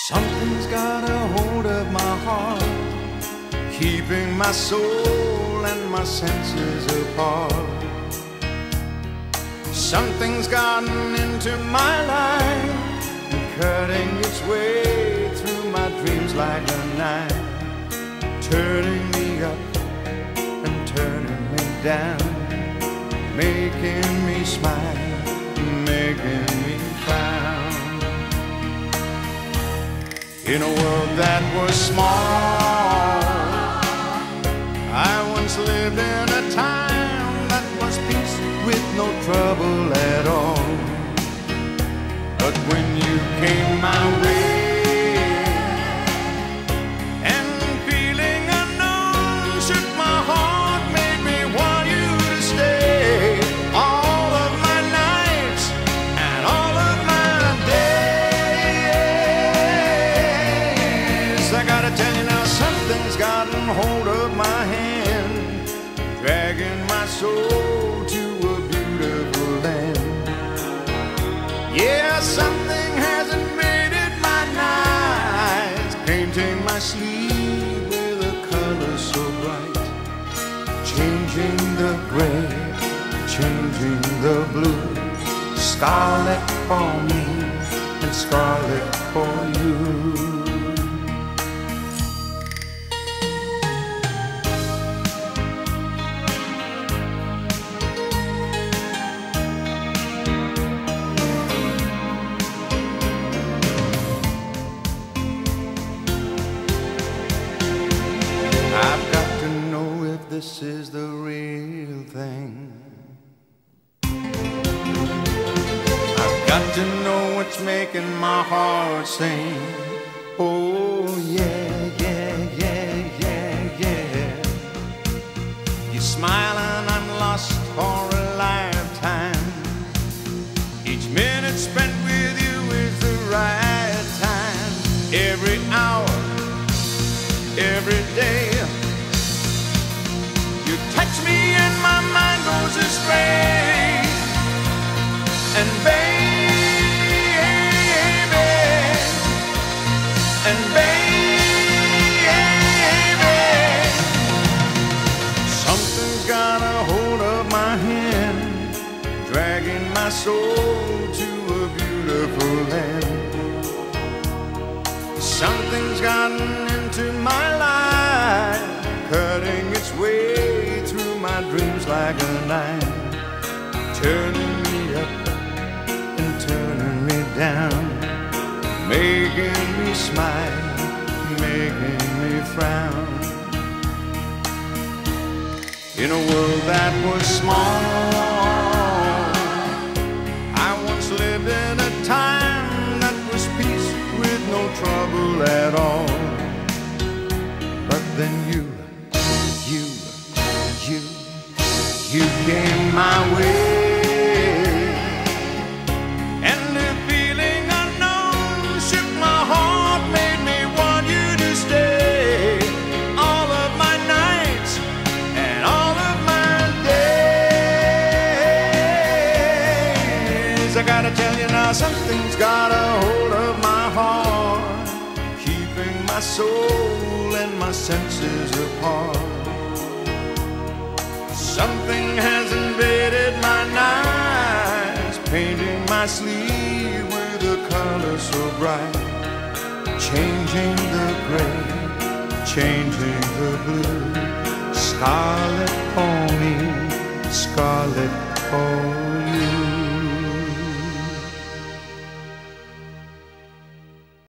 Something's got a hold of my heart, keeping my soul and my senses apart. Something's gotten into my life and cutting its way through my dreams like a knife, turning me up and turning me down, making me smile, making me frown. In a world that was small, I once lived in a time that was peace with no trouble at all. But when you came my way and feeling unknown shook my heart, made me want you to stay all of my nights and all of my days. I gotta tell you now, something's gotten hold of my hand, dragging my soul to a beautiful land. Yeah, something has invaded my nights, painting my sleeve with a color so bright, changing the gray, changing the blue, scarlet for me and scarlet for you. I've got to know if this is the real thing. I've got to know what's making my heart sing. Oh yeah, yeah, yeah, yeah, yeah. You smile and I'm lost for a lifetime. Each minute spent with you is the right time. Every hour, every day, you touch me and my mind goes astray. And baby, and baby, something's got a hold of my hand, dragging my soul to a beautiful land. Something's gotten into my life, cutting its way through my dreams like a knife, turning me up and turning me down, making me smile, making me frown. In a world that was small, I once lived in a time that was peace with no trouble at all. But then you came my way, and the feeling unknown shook my heart, made me want you to stay all of my nights and all of my days. I gotta tell you now, something's got a hold of my heart, keeping my soul and my senses apart. Something has invaded my nights, painting my sleeve with a color so bright, changing the gray, changing the blue, scarlet for me, scarlet for you.